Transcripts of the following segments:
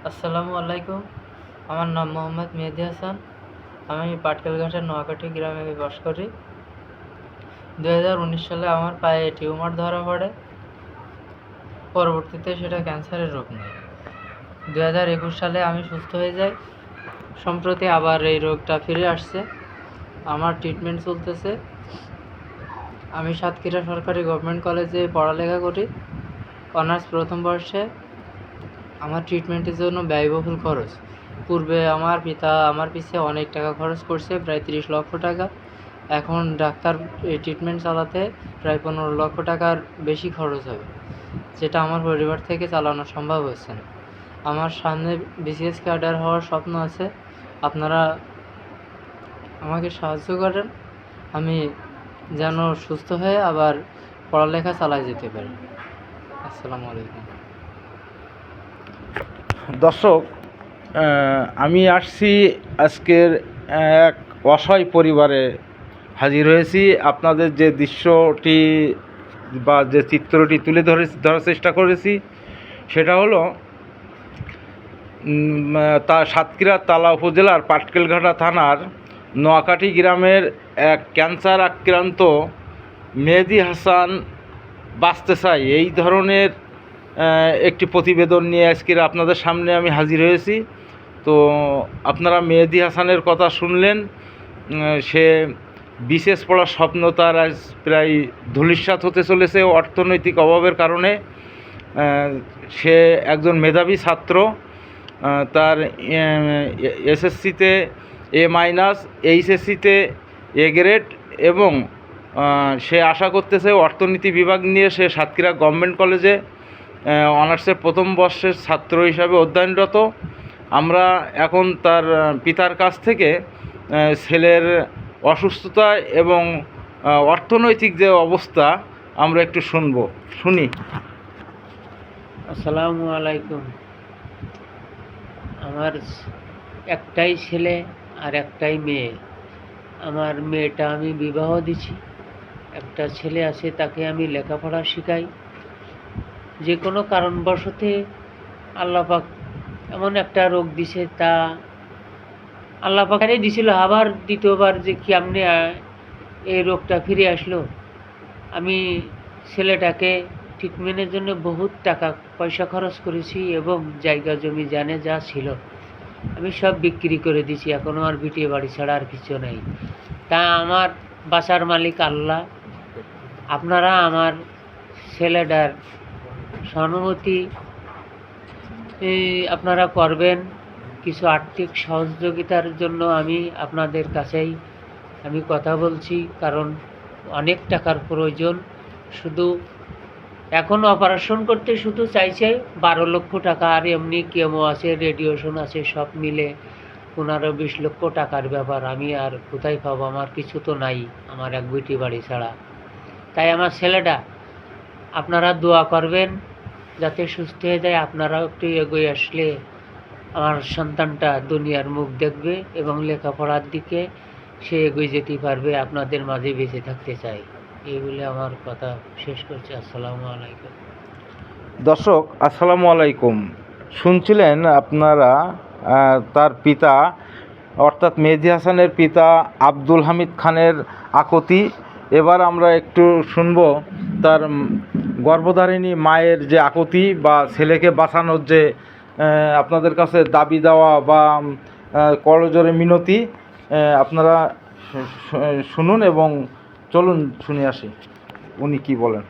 আসসালামু আলাইকুম। আমার নাম মোহাম্মদ মেহেদী হাসান। আমি পাটকেলঘাটের নোয়াকাটি গ্রামে বাস করি। 2019 সালে আমার পায়ে টিউমার ধরা পড়ে। পরবর্তীতে সেটা ক্যান্সারের রূপ নেয়। 2021 সালে আমি সুস্থ হয়ে যাই। সম্প্রতি আবার এই রোগটা ফিরে আসছে। আমার ট্রিটমেন্ট চলতেছে। আমি সাতক্ষীরা সরকারি গভর্নমেন্ট কলেজে পড়ালেখা করি। অনার্স প্রথম বর্ষে। আমার ট্রিটমেন্টের জন্য ব্যয়বহুল খরচ। পূর্বে আমার পিতা আমার পিছে অনেক টাকা খরচ করছে, প্রায় 30 লক্ষ টাকা। এখন ডাক্তার এই ট্রিটমেন্ট চালাতে প্রায় 15 লক্ষ টাকার বেশি খরচ হবে, যেটা আমার পরিবার থেকে চালানো সম্ভব হচ্ছে না। আমার সামনে বিসিএস ক্যাডার হওয়ার স্বপ্ন আছে। আপনারা আমাকে সাহায্য করেন, আমি যেন সুস্থ হয়ে আবার পড়ালেখা চালায় যেতে পারি। আসসালামু আলাইকুম। দর্শক, আমি আসছি আজকের এক অসহায় পরিবারে হাজির হয়েছি। আপনাদের যে দৃশ্যটি বা যে চিত্রটি তুলে ধরার চেষ্টা করেছি সেটা হলো সাতক্ষীরা তালা উপজেলার পাটকেলঘাটা থানার নোয়াকাটি গ্রামের এক ক্যান্সার আক্রান্ত মেহেদী হাসান বাঁচতে চাই, এই ধরনের একটি প্রতিবেদন নিয়ে আজকের আপনাদের সামনে আমি হাজির হয়েছি। তো আপনারা মেহেদী হাসানের কথা শুনলেন। সে বিশেষ পড়ার স্বপ্ন তার আজ প্রায় ধূলিসাৎ হতে চলেছে অর্থনৈতিক অভাবের কারণে। সে একজন মেধাবী ছাত্র। তার এসএসসিতে A-, এইচএসসিতে A গ্রেড, এবং সে আশা করতেছে অর্থনীতি বিভাগ নিয়ে সে সাতক্ষীরা গভর্নমেন্ট কলেজে অনার্সের প্রথম বর্ষের ছাত্র হিসাবে অধ্যয়নরত। আমরা এখন তার পিতার কাছ থেকে ছেলের অসুস্থতা এবং অর্থনৈতিক যে অবস্থা আমরা একটু শুনি। আসসালামু আলাইকুম। আমার একটাই ছেলে আর একটাই মেয়ে। আমার মেয়েটা আমি বিবাহ দিছি। একটা ছেলে আছে, তাকে আমি লেখাপড়া শেখাই। যে কোনো কারণবশতে আল্লাহ পাক এমন একটা রোগ দিছে, তা আল্লাহ পাকারই দিছিল। আবার দ্বিতীয়বার যে কেমনে এই রোগটা ফিরে আসলো। আমি ছেলেটাকে ট্রিটমেন্টের জন্য বহুত টাকা পয়সা খরচ করেছি, এবং জায়গা জমি জানে যা ছিল আমি সব বিক্রি করে দিছি। এখন আমার ভিটে বাড়ি ছাড়া আর কিছু নেই। তা আমার বাসার মালিক আল্লাহ। আপনারা আমার ছেলেটার সহানুভূতি আপনারা করবেন। কিছু আর্থিক সহযোগিতার জন্য আমি আপনাদের কাছেই আমি কথা বলছি, কারণ অনেক টাকার প্রয়োজন। শুধু এখন অপারেশন করতে শুধু চাইছে 12 লক্ষ টাকা, আর এমনি কেমো আছে, রেডিয়েশন আছে, সব মিলে 15-20 লক্ষ টাকার ব্যাপার। আমি আর কোথায় পাবো? আমার কিছু তো নাই, আমার এক বিটি বাড়ি ছাড়া। তাই আমার ছেলেটা আপনারা দোয়া করবেন যাতে সুস্থ হয়ে যায়। আপনারাও একটু এগিয়ে আসলে আমার সন্তানটা দুনিয়ার মুখ দেখবে এবং লেখাপড়ার দিকে সে এগিয়ে যেতে পারবে। আপনাদের মাঝে বেঁচে থাকতে চাই, এই বলে আমার কথা শেষ করছি। আসসালামু আলাইকুম। দর্শক, আসসালামু আলাইকুম। শুনছিলেন আপনারা তার পিতা অর্থাৎ মেহেদী হাসানের পিতা আব্দুল হামিদ খানের আকুতি। এবার আমরা একটু শুনব তার গর্ভধারিণী মায়ের যে আকুতি বা ছেলেকে বাঁচানোর যে আপনাদের কাছে দাবি দেওয়া বা করজোড়ে মিনতি। আপনারা শুনুন এবং চলুন শুনে আসি উনি কি বলেন।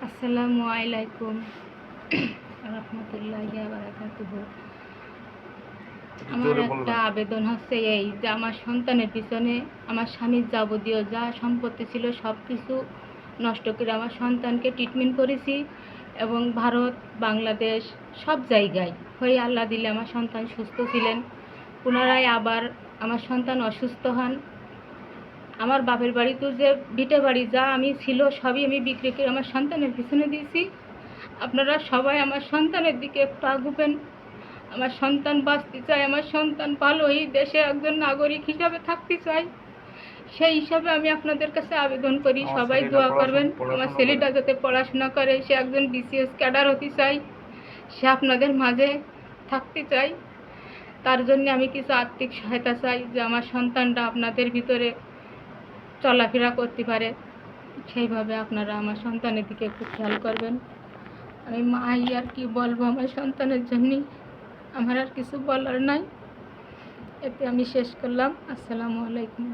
আসসালামু আলাইকুম রহমতুল্লাহি ওয়া বারাকাতুহু। আমার একটা আবেদন হচ্ছে এই যে আমার সন্তানের পিছনে আমার স্বামীর যাবতীয় যা সম্পত্তি ছিল সব কিছু নষ্ট করে আমার সন্তানকে ট্রিটমেন্ট করেছি, এবং ভারত, বাংলাদেশ সব জায়গায় হয়ে আল্লাহ দিলে আমার সন্তান সুস্থ ছিলেন। পুনরায় আবার আমার সন্তান অসুস্থ হন। আমার বাপের বাড়িতেও যে ভিটে বাড়ি যা আমি ছিল সবই আমি বিক্রি করে আমার সন্তানের পিছনে দিয়েছি। আপনারা সবাই আমার সন্তানের দিকে একটু আগুবেন। আমার সন্তান বাঁচতে চায়, আমার সন্তান ভালো এই দেশে একজন নাগরিক হিসাবে থাকতে চায়। সেই হিসাবে আমি আপনাদের কাছে আবেদন করি, সবাই দোয়া করবেন আমার ছেলেটা যাতে পড়াশোনা করে, সে একজন বিসিএস ক্যাডার হতে চায়। সে আপনাদের মাঝে থাকতে চাই। তার জন্য আমি কিছু আর্থিক সহায়তা চাই, যে আমার সন্তানটা আপনাদের ভিতরে চলাফেরা করতে পারে, সেইভাবে আপনারা আমার সন্তানের দিকে একটু খেয়াল করবেন। আমি মাই আর কি বলবো আমার সন্তানের জন্য, আমার আর কিছু বলার নাই। এতে আমি শেষ করলাম। আসসালামু আলাইকুম।